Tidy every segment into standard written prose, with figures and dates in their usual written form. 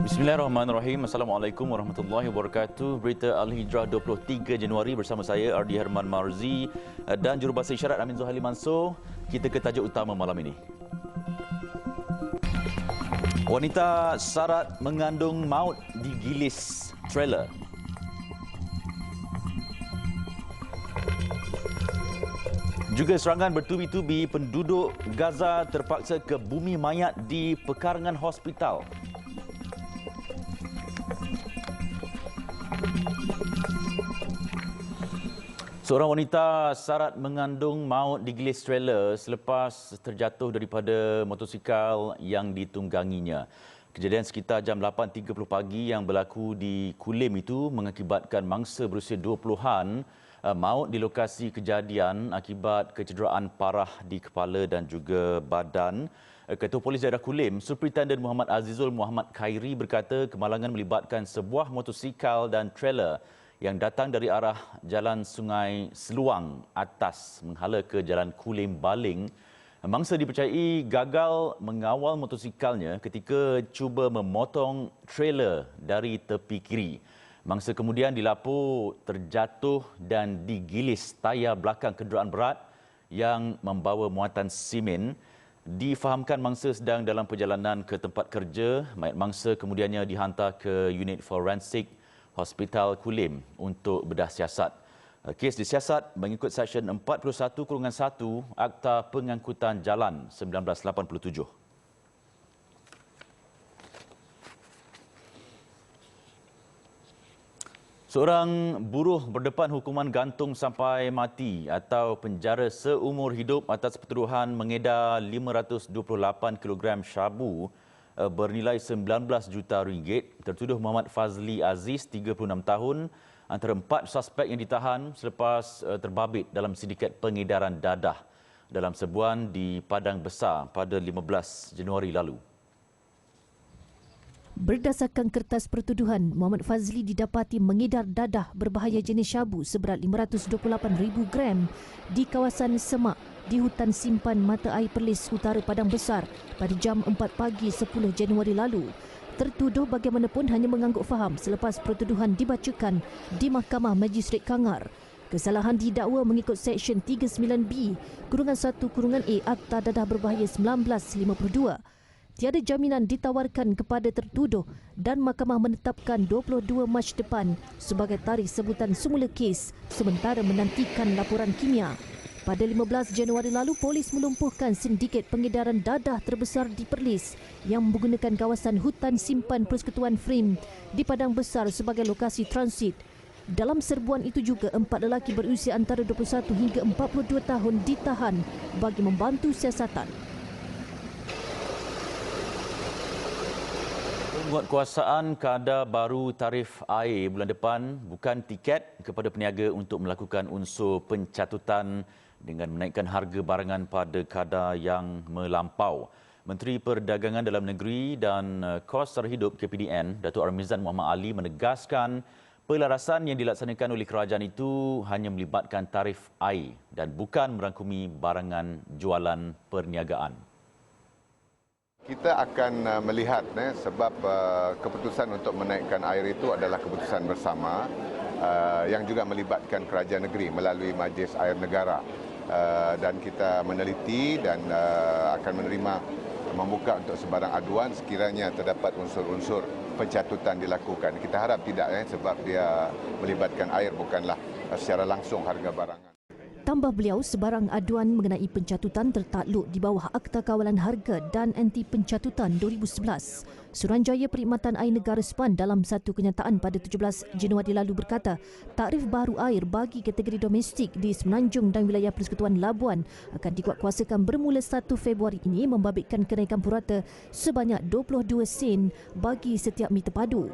Bismillahirrahmanirrahim. Assalamualaikum warahmatullahi wabarakatuh. Berita Al-Hijrah 23 Januari bersama saya Ardi Herman Marzi dan jurubahasa isyarat Amin Zuhaili Mansur. Kita ke tajuk utama malam ini. Wanita syarat mengandung maut digilis trailer. Juga serangan bertubi-tubi penduduk Gaza terpaksa ke bumi mayat di pekarangan hospital. Seorang wanita syarat mengandung maut digilis trailer selepas terjatuh daripada motosikal yang ditungganginya. Kejadian sekitar jam 8.30 pagi yang berlaku di Kulim itu mengakibatkan mangsa berusia 20-an maut di lokasi kejadian akibat kecederaan parah di kepala dan juga badan. Ketua Polis Daerah Kulim, Superintendent Muhammad Azizul Muhammad Khairi berkata kemalangan melibatkan sebuah motosikal dan trailer yang datang dari arah Jalan Sungai Seluang atas menghala ke Jalan Kulim Baling. Mangsa dipercayai gagal mengawal motosikalnya ketika cuba memotong trailer dari tepi kiri. Mangsa kemudian dilapor terjatuh dan digilis tayar belakang kenderaan berat yang membawa muatan simen. Difahamkan mangsa sedang dalam perjalanan ke tempat kerja. Mayat mangsa kemudiannya dihantar ke unit forensik Hospital Kulim untuk bedah siasat. Kes disiasat mengikut Seksyen 41-1 Akta Pengangkutan Jalan 1987. Seorang buruh berdepan hukuman gantung sampai mati atau penjara seumur hidup atas pertuduhan mengedar 528 kg syabu bernilai 19 juta ringgit. Tertuduh Muhammad Fazli Aziz, 36 tahun, antara 4 suspek yang ditahan selepas terbabit dalam sindiket pengedaran dadah dalam sebuan di Padang Besar pada 15 Januari lalu. Berdasarkan kertas pertuduhan, Muhammad Fazli didapati mengedar dadah berbahaya jenis syabu seberat 528,000 gram di kawasan Semak di hutan simpan mata air Perlis Utara Padang Besar pada jam 4 pagi 10 Januari lalu. Tertuduh bagaimanapun hanya mengangguk faham selepas pertuduhan dibacakan di Mahkamah Majistret Kangar. Kesalahan didakwa mengikut Seksyen 39B-1-A Akta Dadah Berbahaya 1952. Tiada jaminan ditawarkan kepada tertuduh dan mahkamah menetapkan 22 Mac depan sebagai tarikh sebutan semula kes sementara menantikan laporan kimia. Pada 15 Januari lalu, polis melumpuhkan sindiket pengedaran dadah terbesar di Perlis yang menggunakan kawasan hutan simpan Persekutuan Frame di Padang Besar sebagai lokasi transit. Dalam serbuan itu juga 4 lelaki berusia antara 21 hingga 42 tahun ditahan bagi membantu siasatan. Penguatkuasaan kadar baru tarif air bulan depan bukan tiket kepada peniaga untuk melakukan unsur pencatutan dengan menaikkan harga barangan pada kadar yang melampau. Menteri Perdagangan Dalam Negeri dan Kos Sara Hidup KPDN, Datuk Armizan Muhammad Ali menegaskan pelarasan yang dilaksanakan oleh kerajaan itu hanya melibatkan tarif air dan bukan merangkumi barangan jualan perniagaan. Kita akan melihat sebab keputusan untuk menaikkan air itu adalah keputusan bersama yang juga melibatkan kerajaan negeri melalui Majlis Air Negara. Dan kita meneliti dan akan menerima membuka untuk sebarang aduan sekiranya terdapat unsur-unsur pencatutan dilakukan. Kita harap tidak sebab dia melibatkan air bukanlah secara langsung harga barangan. Tambah beliau, sebarang aduan mengenai pencatutan tertakluk di bawah Akta Kawalan Harga dan Anti Pencatutan 2011. Suruhanjaya Perkhidmatan Air Negara SPAN dalam satu kenyataan pada 17 Januari lalu berkata, tarif baru air bagi kategori domestik di Semenanjung dan wilayah Persekutuan Labuan akan dikuatkuasakan bermula 1 Februari ini membabitkan kenaikan purata sebanyak 22 sen bagi setiap meter padu.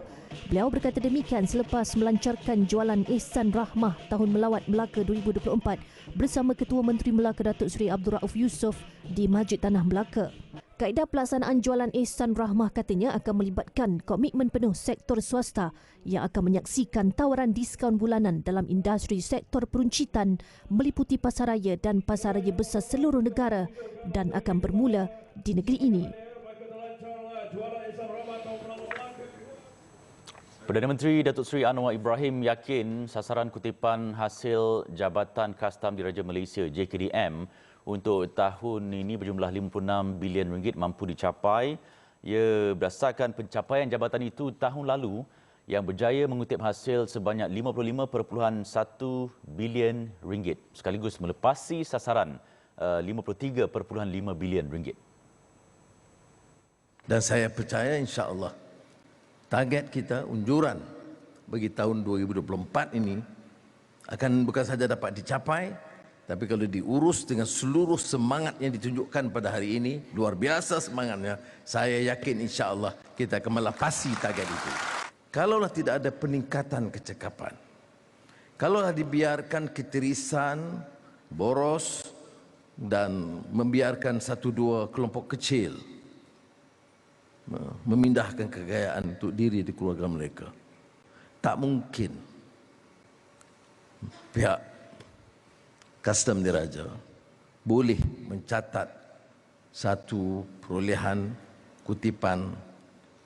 Beliau berkata demikian selepas melancarkan jualan Ihsan Rahmah Tahun Melawat Melaka 2024 bersama Ketua Menteri Melaka Datuk Seri Abdul Rauf Yusof di Masjid Tanah Melaka. Kaedah pelaksanaan jualan Ihsan Rahmah katanya akan melibatkan komitmen penuh sektor swasta yang akan menyaksikan tawaran diskaun bulanan dalam industri sektor peruncitan meliputi pasaraya dan pasaraya besar seluruh negara dan akan bermula di negeri ini. Perdana Menteri Datuk Seri Anwar Ibrahim yakin sasaran kutipan hasil Jabatan Kastam Diraja Malaysia JKDM untuk tahun ini berjumlah 56 bilion ringgit mampu dicapai. Ia berdasarkan pencapaian jabatan itu tahun lalu yang berjaya mengutip hasil sebanyak 55.1 bilion ringgit sekaligus melepasi sasaran 53.5 bilion ringgit. Dan saya percaya insya-Allah target kita unjuran bagi tahun 2024 ini akan bukan saja dapat dicapai, tapi kalau diurus dengan seluruh semangat yang ditunjukkan pada hari ini, luar biasa semangatnya, saya yakin insya-Allah kita akan melepasi target itu. Kalaulah tidak ada peningkatan kecekapan, kalaulah dibiarkan ketirisan, boros dan membiarkan satu dua kelompok kecil memindahkan kekayaan untuk diri di keluarga mereka, tak mungkin pihak Kastam Diraja boleh mencatat satu perolehan kutipan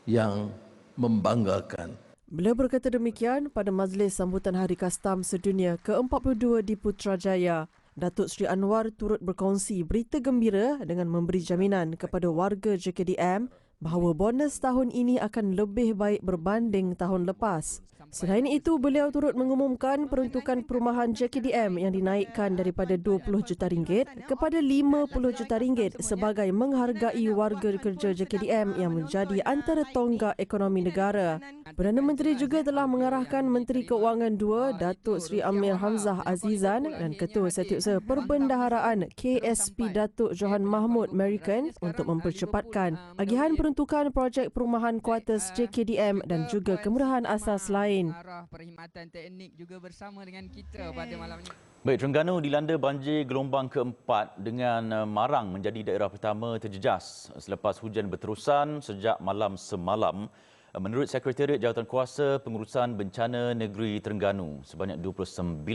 yang membanggakan. Beliau berkata demikian pada majlis sambutan Hari Kastam Sedunia ke-42 di Putrajaya. Datuk Seri Anwar turut berkongsi berita gembira dengan memberi jaminan kepada warga JKDM bahawa bonus tahun ini akan lebih baik berbanding tahun lepas. Selain itu, beliau turut mengumumkan peruntukan perumahan JKDM yang dinaikkan daripada RM20 juta kepada RM50 juta sebagai menghargai warga kerja JKDM yang menjadi antara tonggak ekonomi negara. Perdana Menteri juga telah mengarahkan Menteri Keuangan II, Datuk Seri Amir Hamzah Azizan dan Ketua Setiausaha Perbendaharaan KSP Datuk Johan Mahmud American untuk mempercepatkan agihan peruntukan projek perumahan kuartus JKDM dan juga kemurahan asas lain. Arah perkhidmatan teknik juga bersama dengan kita pada malam ini. Baik, Terengganu dilanda banjir gelombang keempat dengan Marang menjadi daerah pertama terjejas selepas hujan berterusan sejak malam semalam. Menurut Sekretariat Jawatankuasa Pengurusan Bencana Negeri Terengganu, sebanyak 29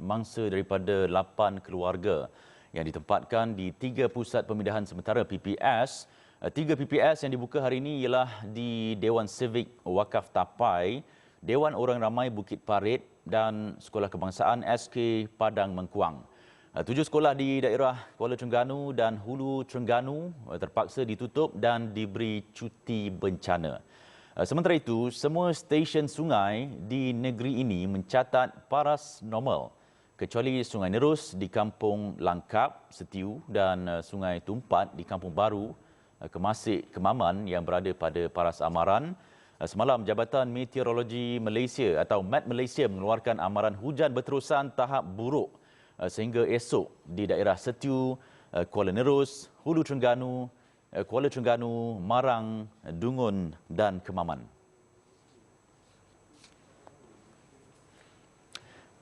mangsa daripada 8 keluarga yang ditempatkan di 3 pusat pemindahan sementara PPS. 3 PPS yang dibuka hari ini ialah di Dewan Civic Wakaf Tapai, Dewan Orang Ramai Bukit Parit dan Sekolah Kebangsaan SK Padang Mengkuang. 7 sekolah di daerah Kuala Terengganu dan Hulu Terengganu terpaksa ditutup dan diberi cuti bencana. Sementara itu, semua stesen sungai di negeri ini mencatat paras normal kecuali Sungai Nerus di Kampung Langkap, Setiu dan Sungai Tumpat di Kampung Baru, Kemasik, Kemaman yang berada pada paras amaran. Semalam, Jabatan Meteorologi Malaysia atau Met Malaysia mengeluarkan amaran hujan berterusan tahap buruk sehingga esok di daerah Setiu, Kuala Nerus, Hulu Terengganu, Kuala Terengganu, Marang, Dungun dan Kemaman.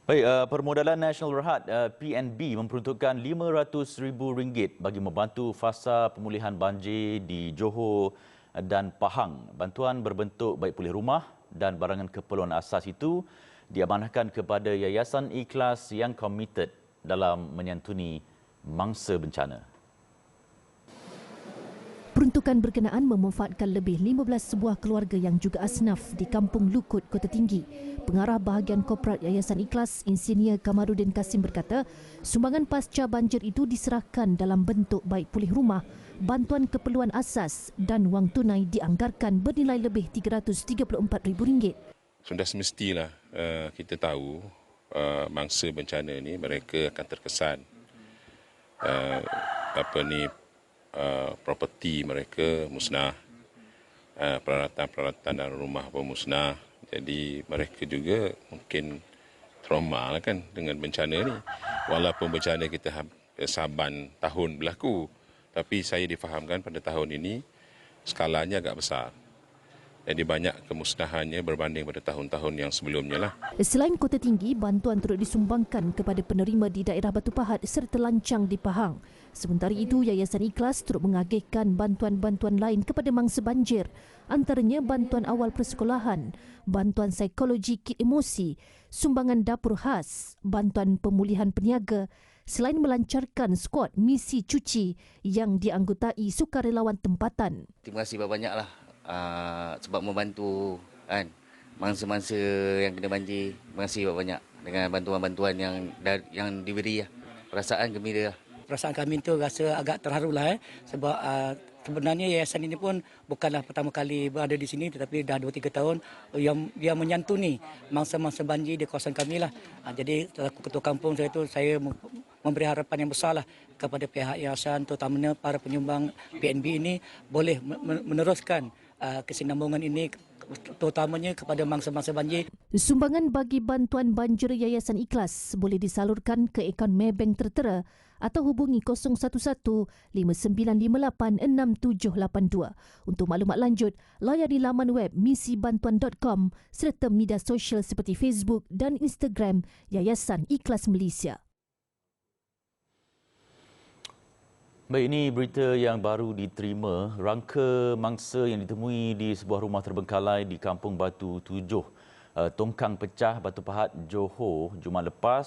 Baik, Permodalan Nasional Berhad PNB memperuntukkan RM500,000 bagi membantu fasa pemulihan banjir di Johor dan Pahang. Bantuan berbentuk baik pulih rumah dan barangan keperluan asas itu diamanahkan kepada Yayasan Ikhlas yang komited dalam menyantuni mangsa bencana. Peruntukan berkenaan memanfaatkan lebih 15 sebuah keluarga yang juga asnaf di Kampung Lukut, Kota Tinggi. Pengarah bahagian korporat Yayasan Ikhlas, Insinyur Kamarudin Kasim berkata, sumbangan pasca banjir itu diserahkan dalam bentuk baik pulih rumah, bantuan keperluan asas dan wang tunai dianggarkan bernilai lebih RM334,000. Sudah semestilah kita tahu mangsa bencana ini mereka akan terkesan properti mereka musnah, peralatan-peralatan dalam rumah pun musnah. Jadi mereka juga mungkin trauma kan dengan bencana ni. Walaupun bencana kita saban tahun berlaku, tapi saya difahamkan pada tahun ini skalanya agak besar. Jadi banyak kemusnahannya berbanding pada tahun-tahun yang sebelumnya lah. Selain Kota Tinggi, bantuan turut disumbangkan kepada penerima di daerah Batu Pahat serta Lancang di Pahang. Sementara itu, Yayasan Ikhlas turut mengagihkan bantuan-bantuan lain kepada mangsa banjir. Antaranya bantuan awal persekolahan, bantuan psikologi kit emosi, sumbangan dapur khas, bantuan pemulihan peniaga, selain melancarkan skuad misi cuci yang dianggotai sukarelawan tempatan. Terima kasih banyaklah sebab membantu kan mangsa-mangsa yang kena banjir. Terima kasih banyak dengan bantuan-bantuan yang diberi lah. Perasaan gembira lah. Perasaan kami tu rasa agak terharu lah sebab sebenarnya yayasan ini pun bukanlah pertama kali berada di sini tetapi dah 2-3 tahun yang dia menyantuni mangsa-mangsa banjir di kawasan kami lah. Jadi selaku ketua kampung saya memberi harapan yang besar lah kepada pihak yayasan terutamanya para penyumbang PNB ini boleh meneruskan kesinambungan ini terutamanya kepada mangsa-mangsa banjir. Sumbangan bagi bantuan banjir Yayasan Ikhlas boleh disalurkan ke akaun Maybank tertera atau hubungi 011-5958-6782. Untuk maklumat lanjut, layari laman web misibantuan.com serta media sosial seperti Facebook dan Instagram Yayasan Ikhlas Malaysia. Baik, ini berita yang baru diterima. Rangka mangsa yang ditemui di sebuah rumah terbengkalai di Kampung Batu 7, Tongkang Pecah, Batu Pahat, Johor, Jumaat lepas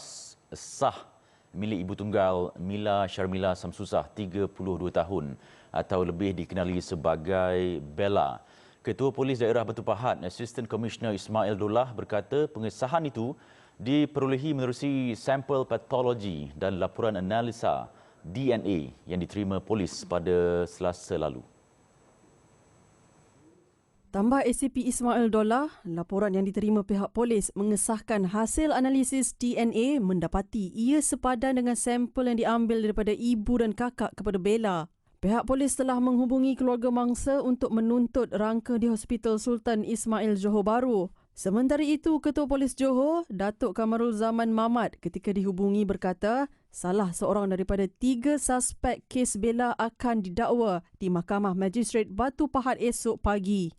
sah milik ibu tunggal Mila Syarmila Samsusah, 32 tahun atau lebih dikenali sebagai Bella. Ketua Polis Daerah Batu Pahat, Assistant Commissioner Ismail Dollah berkata pengesahan itu diperolehi menerusi sampel patologi dan laporan analisa DNA yang diterima polis pada Selasa lalu. Tambah ACP Ismail Dollah, laporan yang diterima pihak polis mengesahkan hasil analisis DNA mendapati ia sepadan dengan sampel yang diambil daripada ibu dan kakak kepada Bella. Pihak polis telah menghubungi keluarga mangsa untuk menuntut rangka di Hospital Sultan Ismail Johor Bahru. Sementara itu, Ketua Polis Johor, Datuk Kamarul Zaman Mamat ketika dihubungi berkata salah seorang daripada 3 suspek kes Bella akan didakwa di Mahkamah Magistrate Batu Pahat esok pagi.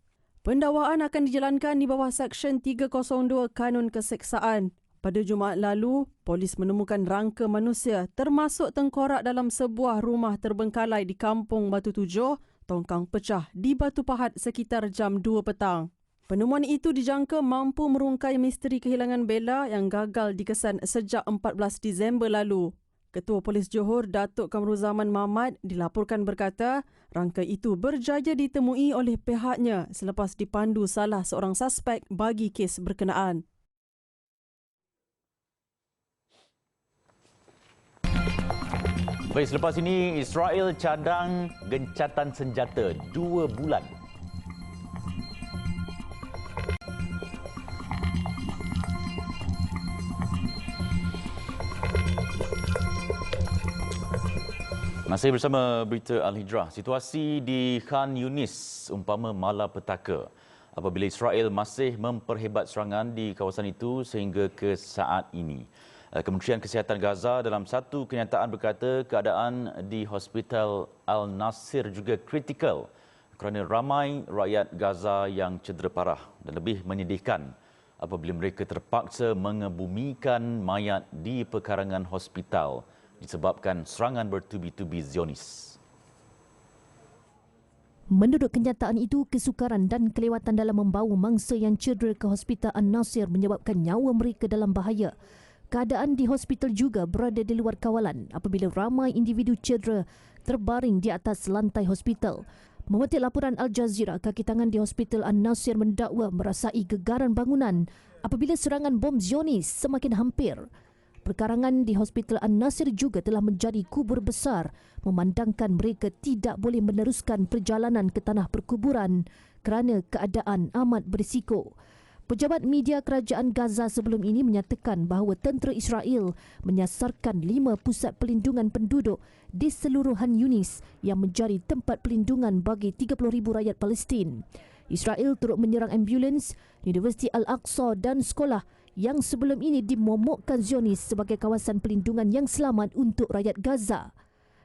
Pendakwaan akan dijalankan di bawah Seksyen 302 Kanun Keseksaan. Pada Jumaat lalu, polis menemukan rangka manusia termasuk tengkorak dalam sebuah rumah terbengkalai di Kampung Batu 7, Tongkang Pecah di Batu Pahat sekitar jam 2 petang. Penemuan itu dijangka mampu merungkai misteri kehilangan Bella yang gagal dikesan sejak 14 Disember lalu. Ketua Polis Johor, Datuk Kamruzaman Mamat, dilaporkan berkata rangka itu berjaya ditemui oleh pihaknya selepas dipandu salah seorang suspek bagi kes berkenaan. Baik, selepas ini Israel cadang gencatan senjata 2 bulan. Masih bersama berita Al-Hijrah. Situasi di Khan Yunis umpama malapetaka apabila Israel masih memperhebat serangan di kawasan itu sehingga ke saat ini. Kementerian Kesihatan Gaza dalam satu kenyataan berkata keadaan di Hospital Al-Nasir juga kritikal kerana ramai rakyat Gaza yang cedera parah dan lebih menyedihkan apabila mereka terpaksa mengebumikan mayat di pekarangan hospital disebabkan serangan bertubi-tubi Zionis. Menurut kenyataan itu, kesukaran dan kelewatan dalam membawa mangsa yang cedera ke Hospital An-Nasir menyebabkan nyawa mereka dalam bahaya. Keadaan di hospital juga berada di luar kawalan apabila ramai individu cedera terbaring di atas lantai hospital. Mengutip laporan Al Jazeera, kaki tangan di Hospital An-Nasir mendakwa merasai gegaran bangunan apabila serangan bom Zionis semakin hampir. Perkarangan di Hospital An-Nasir juga telah menjadi kubur besar memandangkan mereka tidak boleh meneruskan perjalanan ke tanah perkuburan kerana keadaan amat berisiko. Pejabat media kerajaan Gaza sebelum ini menyatakan bahawa tentera Israel menyasarkan 5 pusat pelindungan penduduk di seluruh Khan Yunis yang menjadi tempat pelindungan bagi 30,000 rakyat Palestin. Israel turut menyerang ambulans, Universiti Al-Aqsa dan sekolah yang sebelum ini dimomokkan Zionis sebagai kawasan pelindungan yang selamat untuk rakyat Gaza.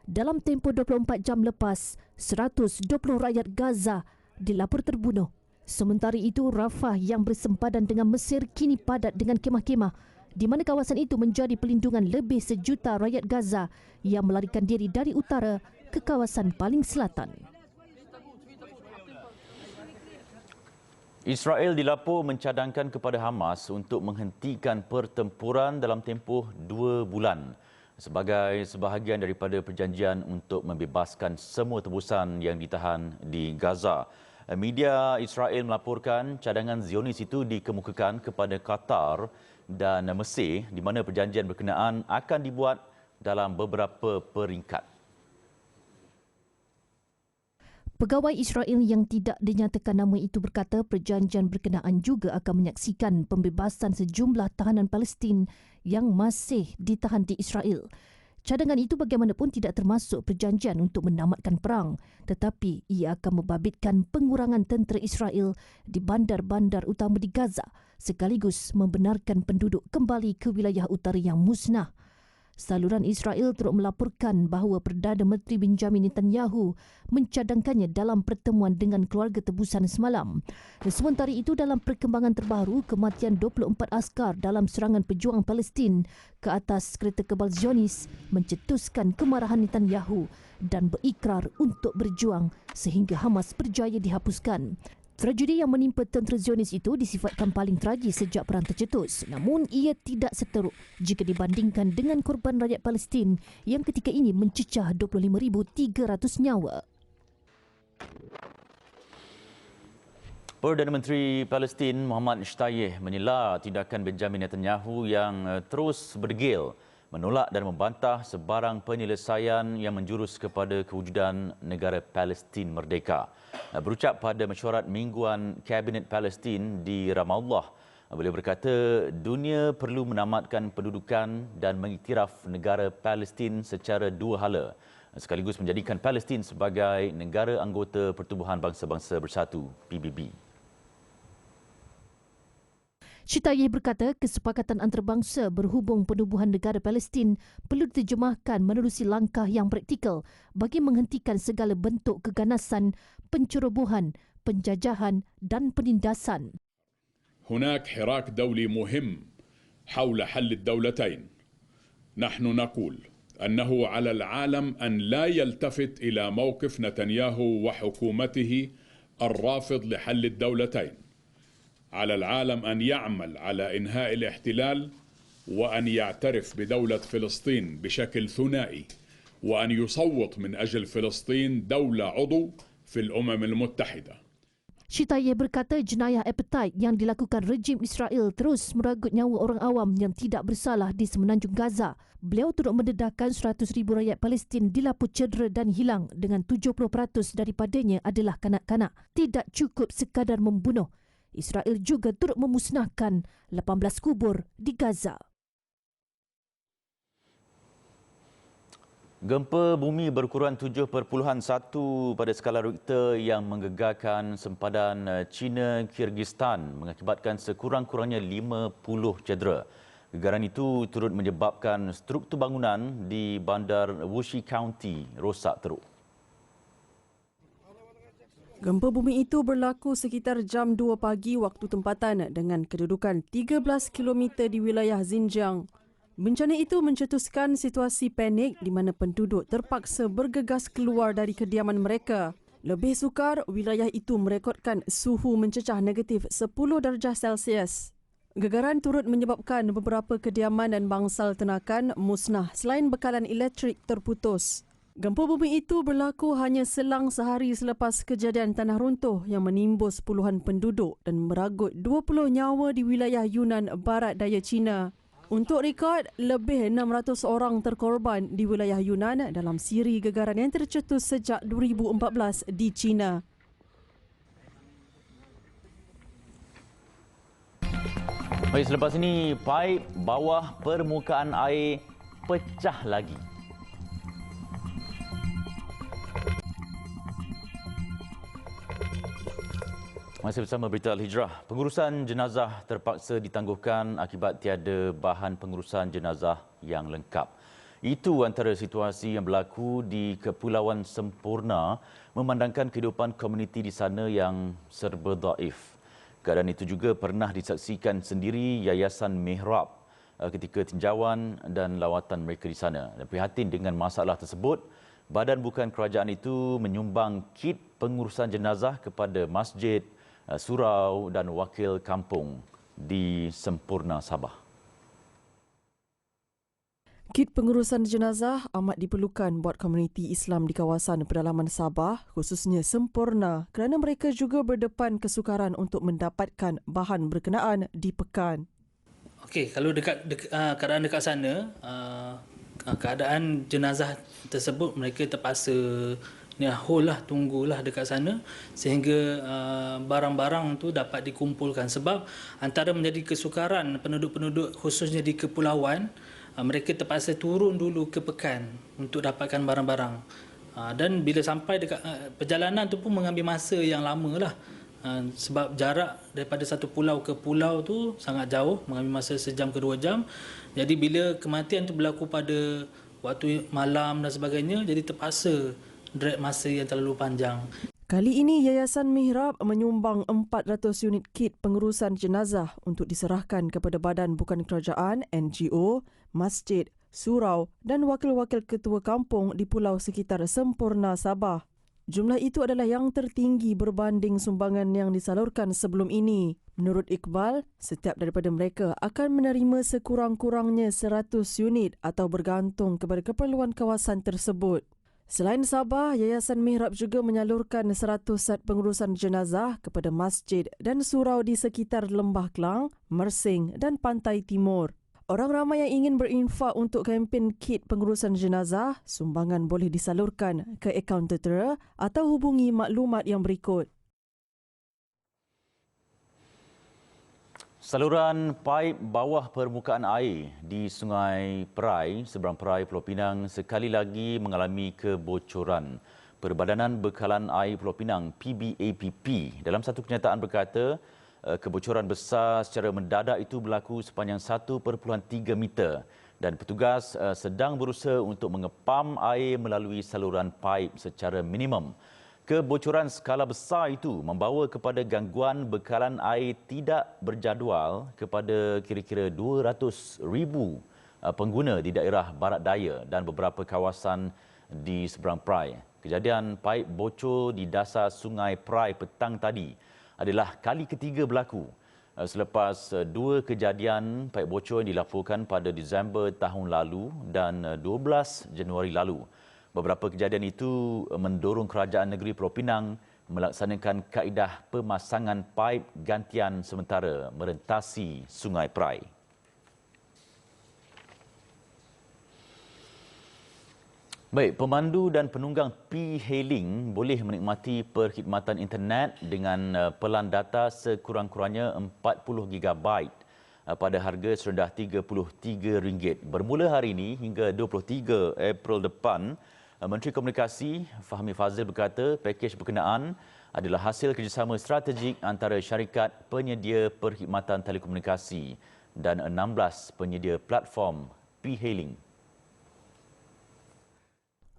Dalam tempoh 24 jam lepas, 120 rakyat Gaza dilapor terbunuh. Sementara itu, Rafah yang bersempadan dengan Mesir kini padat dengan kemah-kemah di mana kawasan itu menjadi pelindungan lebih 1 juta rakyat Gaza yang melarikan diri dari utara ke kawasan paling selatan. Israel dilapor mencadangkan kepada Hamas untuk menghentikan pertempuran dalam tempoh 2 bulan sebagai sebahagian daripada perjanjian untuk membebaskan semua tebusan yang ditahan di Gaza. Media Israel melaporkan cadangan Zionis itu dikemukakan kepada Qatar dan Mesir di mana perjanjian berkenaan akan dibuat dalam beberapa peringkat. Pegawai Israel yang tidak dinyatakan nama itu berkata perjanjian berkenaan juga akan menyaksikan pembebasan sejumlah tahanan Palestin yang masih ditahan di Israel. Cadangan itu bagaimanapun tidak termasuk perjanjian untuk menamatkan perang, tetapi ia akan membabitkan pengurangan tentera Israel di bandar-bandar utama di Gaza sekaligus membenarkan penduduk kembali ke wilayah utara yang musnah. Saluran Israel turut melaporkan bahawa Perdana Menteri Benjamin Netanyahu mencadangkannya dalam pertemuan dengan keluarga tebusan semalam. Sementara itu, dalam perkembangan terbaru, kematian 24 askar dalam serangan pejuang Palestin ke atas kereta kebal Zionis mencetuskan kemarahan Netanyahu dan berikrar untuk berjuang sehingga Hamas berjaya dihapuskan. Tragedi yang menimpa tentera Zionis itu disifatkan paling tragis sejak perang tercetus. Namun ia tidak seteruk jika dibandingkan dengan korban rakyat Palestin yang ketika ini mencecah 25,300 nyawa. Perdana Menteri Palestin Muhammad Shtayeh menyela tindakan Benjamin Netanyahu yang terus berdegil menolak dan membantah sebarang penyelesaian yang menjurus kepada kewujudan negara Palestin merdeka. Berucap pada mesyuarat mingguan Kabinet Palestin di Ramallah, beliau berkata dunia perlu menamatkan pendudukan dan mengiktiraf negara Palestin secara dua hala, sekaligus menjadikan Palestin sebagai negara anggota Pertubuhan Bangsa-Bangsa Bersatu PBB. Shtayeh berkata kesepakatan antarabangsa berhubung penubuhan negara Palestin perlu diterjemahkan menerusi langkah yang praktikal bagi menghentikan segala bentuk keganasan, pencerobohan, penjajahan dan penindasan. هناك حراك دولي مهم حول حل الدولتين. نحن نقول أنه على العالم أن لا يلتفت إلى موقف نتنياهو وحكومته الرافض لحل الدولتين. على العالم أن يعمل على إنهاء الاحتلال وأن يعترف بدولة فلسطين بشكل ثنائي وأن يصوت من أجل فلسطين دولة عضو في الأمم المتحدة. Shtayeh berkata jenayah apartheid yang dilakukan rejim Israel terus meragut nyawa orang awam yang tidak bersalah di semenanjung Gaza. Beliau turut mendedahkan 100,000 rakyat Palestin dilaput cedera dan hilang dengan 70% daripadanya adalah kanak-kanak. Tidak cukup sekadar membunuh. Israel juga turut memusnahkan 18 kubur di Gaza. Gempa bumi berukuran 7.1 pada skala Richter yang menggegarkan sempadan China Kyrgyzstan mengakibatkan sekurang-kurangnya 50 cedera. Gegaran itu turut menyebabkan struktur bangunan di bandar Wuxi County rosak teruk. Gempa bumi itu berlaku sekitar jam 2 pagi waktu tempatan dengan kedudukan 13 km di wilayah Xinjiang. Bencana itu mencetuskan situasi panik di mana penduduk terpaksa bergegas keluar dari kediaman mereka. Lebih sukar, wilayah itu merekodkan suhu mencecah negatif 10 darjah Celsius. Gegaran turut menyebabkan beberapa kediaman dan bangsal ternakan musnah selain bekalan elektrik terputus. Gempa bumi itu berlaku hanya selang sehari selepas kejadian tanah runtuh yang menimbus puluhan penduduk dan meragut 20 nyawa di wilayah Yunnan Barat Daya China. Untuk rekod, lebih 600 orang terkorban di wilayah Yunnan dalam siri gegaran yang tercetus sejak 2014 di China. Baik, selepas ini, paip bawah permukaan air pecah lagi. Masih bersama Berita Al-Hijrah. Pengurusan jenazah terpaksa ditangguhkan akibat tiada bahan pengurusan jenazah yang lengkap. Itu antara situasi yang berlaku di Kepulauan Semporna memandangkan kehidupan komuniti di sana yang serba daif. Keadaan itu juga pernah disaksikan sendiri Yayasan Mihrab ketika tinjauan dan lawatan mereka di sana. Dan prihatin dengan masalah tersebut, Badan Bukan Kerajaan itu menyumbang kit pengurusan jenazah kepada masjid, surau dan wakil kampung di Semporna, Sabah. Kit pengurusan jenazah amat diperlukan buat komuniti Islam di kawasan pedalaman Sabah, khususnya sempurna kerana mereka juga berdepan kesukaran untuk mendapatkan bahan berkenaan di pekan. Okey, kalau keadaan dekat sana, keadaan jenazah tersebut mereka terpaksa tunggulah dekat sana sehingga barang-barang tu dapat dikumpulkan, sebab antara menjadi kesukaran penduduk-penduduk khususnya di kepulauan, mereka terpaksa turun dulu ke pekan untuk dapatkan barang-barang. Dan bila sampai dekat perjalanan tu pun mengambil masa yang lama lah. Sebab jarak daripada satu pulau ke pulau tu sangat jauh, mengambil masa sejam ke 2 jam. Jadi bila kematian tu berlaku pada waktu malam dan sebagainya, jadi terpaksa drag masa yang terlalu panjang. Kali ini Yayasan Mihrab menyumbang 400 unit kit pengurusan jenazah untuk diserahkan kepada badan bukan kerajaan, NGO, masjid, surau dan wakil-wakil ketua kampung di pulau sekitar sempurna Sabah. Jumlah itu adalah yang tertinggi berbanding sumbangan yang disalurkan sebelum ini. Menurut Iqbal, setiap daripada mereka akan menerima sekurang-kurangnya 100 unit atau bergantung kepada keperluan kawasan tersebut. Selain Sabah, Yayasan Mihrab juga menyalurkan 100 set pengurusan jenazah kepada masjid dan surau di sekitar Lembah Klang, Mersing dan Pantai Timur. Orang ramai yang ingin berinfak untuk kempen kit pengurusan jenazah, sumbangan boleh disalurkan ke akaun tertera atau hubungi maklumat yang berikut. Saluran paip bawah permukaan air di Sungai Perai, seberang Perai, Pulau Pinang sekali lagi mengalami kebocoran. Perbadanan Bekalan Air Pulau Pinang PBAPP dalam satu kenyataan berkata, kebocoran besar secara mendadak itu berlaku sepanjang 1.3 meter dan petugas sedang berusaha untuk mengepam air melalui saluran paip secara minimum. Kebocoran skala besar itu membawa kepada gangguan bekalan air tidak berjadual kepada kira-kira 200,000 pengguna di daerah barat daya dan beberapa kawasan di seberang Perai. Kejadian paip bocor di dasar Sungai Perai petang tadi adalah kali ketiga berlaku selepas 2 kejadian paip bocor yang dilaporkan pada Disember tahun lalu dan 12 Januari lalu. Beberapa kejadian itu mendorong Kerajaan Negeri Pulau Pinang melaksanakan kaedah pemasangan paip gantian sementara merentasi Sungai Perai. Baik, pemandu dan penunggang P-Hailing boleh menikmati perkhidmatan internet dengan pelan data sekurang-kurangnya 40 GB pada harga serendah RM33. Bermula hari ini hingga 23 April depan, Menteri Komunikasi Fahmi Fazil berkata pakej berkenaan adalah hasil kerjasama strategik antara syarikat penyedia perkhidmatan telekomunikasi dan 16 penyedia platform P-Hailing.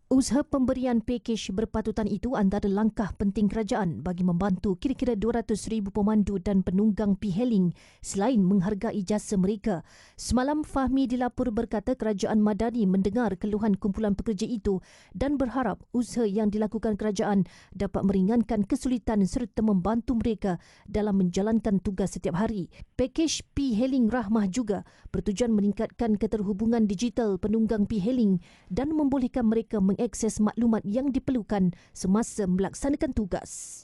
Usaha pemberian pakej berpatutan itu antara langkah penting kerajaan bagi membantu kira-kira 200,000 pemandu dan penunggang P-Hailing selain menghargai jasa mereka. Semalam, Fahmi dilapor berkata kerajaan Madani mendengar keluhan kumpulan pekerja itu dan berharap usaha yang dilakukan kerajaan dapat meringankan kesulitan serta membantu mereka dalam menjalankan tugas setiap hari. Pakej P-Hailing Rahmah juga bertujuan meningkatkan keterhubungan digital penunggang P-Hailing dan membolehkan mereka mengakses maklumat yang diperlukan semasa melaksanakan tugas.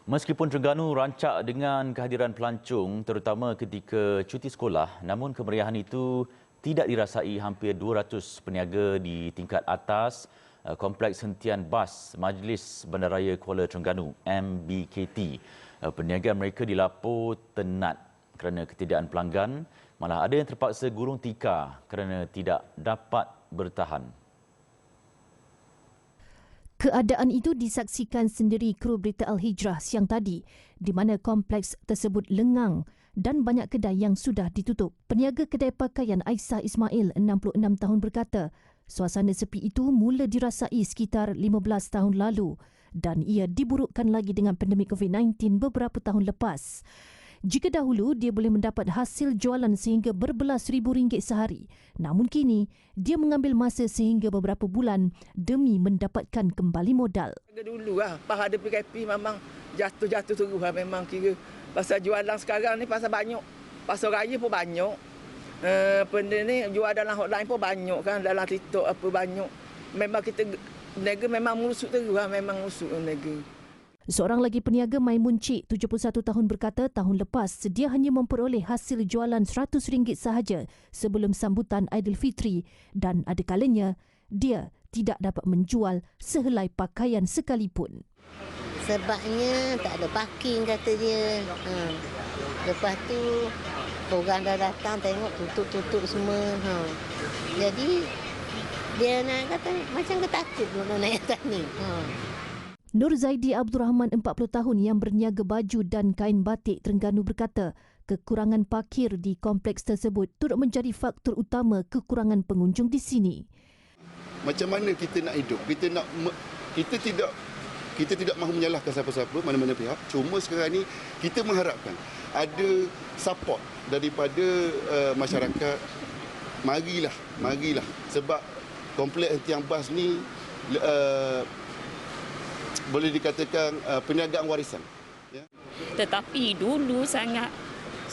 Meskipun Terengganu rancak dengan kehadiran pelancong terutama ketika cuti sekolah, namun kemeriahan itu tidak dirasai hampir 200 peniaga di tingkat atas Kompleks Hentian Bas Majlis Bandaraya Kuala Terengganu MBKT. Perniagaan mereka dilapor tenat kerana ketiadaan pelanggan. Malah ada yang terpaksa gurung tikar kerana tidak dapat bertahan. Keadaan itu disaksikan sendiri kru berita Al-Hijrah siang tadi di mana kompleks tersebut lengang dan banyak kedai yang sudah ditutup. Peniaga kedai pakaian Aisyah Ismail, 66 tahun berkata, suasana sepi itu mula dirasai sekitar 15 tahun lalu dan ia diburukkan lagi dengan pandemik COVID-19 beberapa tahun lepas. Jika dahulu dia boleh mendapat hasil jualan sehingga berbelas ribu ringgit sehari, namun kini dia mengambil masa sehingga beberapa bulan demi mendapatkan kembali modal. Dulu pas ada PKP memang jatuh terus memang kira pasal jualan sekarang ni pasal banyak pasar raya pun banyak. Benda ni jual dalam hotline pun banyak kan, dalam TikTok apa banyak. Memang kita berniaga memang merusuk terus lah, memang merusuk berniaga. Seorang lagi peniaga Maimun Cik, 71 tahun berkata tahun lepas dia hanya memperoleh hasil jualan RM100 sahaja sebelum sambutan Aidilfitri dan ada kalanya dia tidak dapat menjual sehelai pakaian sekalipun. Sebabnya tak ada parking kata dia. Lepas tu orang dah datang tengok tutup-tutup semua. Jadi dia nak kata macam ketakut nak naik atas ni. Nur Zaidi Abdul Rahman 40 tahun yang berniaga baju dan kain batik Terengganu berkata kekurangan parkir di kompleks tersebut turut menjadi faktor utama kekurangan pengunjung di sini. Macam mana kita nak hidup? Kita tidak mahu menyalahkan siapa-siapa, mana-mana pihak. Cuma sekarang ni kita mengharapkan ada support daripada masyarakat. Marilah. Sebab kompleks Tiang Bas ni boleh dikatakan perniagaan warisan. Ya. Tetapi dulu sangat,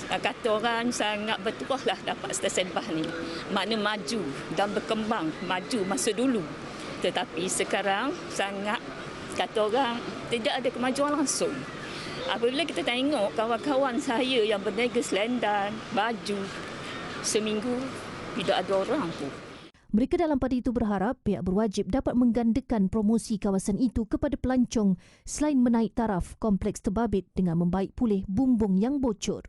kata orang, sangat bertuah lah dapat stesen bas ni. Makna maju dan berkembang, maju masa dulu. Tetapi sekarang sangat, kata orang, tidak ada kemajuan langsung. Apabila kita tengok kawan-kawan saya yang berniaga selendang, baju, seminggu tidak ada orang tu. Mereka dalam pada itu berharap pihak berwajib dapat menggandakan promosi kawasan itu kepada pelancong selain menaik taraf kompleks terbabit dengan membaik pulih bumbung yang bocor.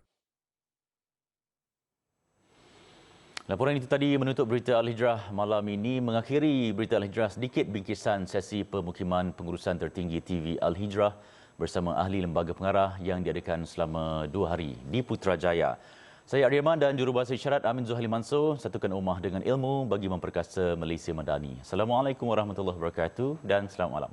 Laporan itu tadi menutup berita Al-Hijrah malam ini. Mengakhiri berita Al-Hijrah, sedikit bingkisan sesi pemukiman pengurusan tertinggi TV Al-Hijrah bersama ahli lembaga pengarah yang diadakan selama 2 hari di Putrajaya. Saya Aryaman dan Jurubahasa Isyarat Amin Zuhaili Mansur satukan ummah dengan ilmu bagi memperkasa Malaysia Madani. Assalamualaikum warahmatullahi wabarakatuh dan selamat malam.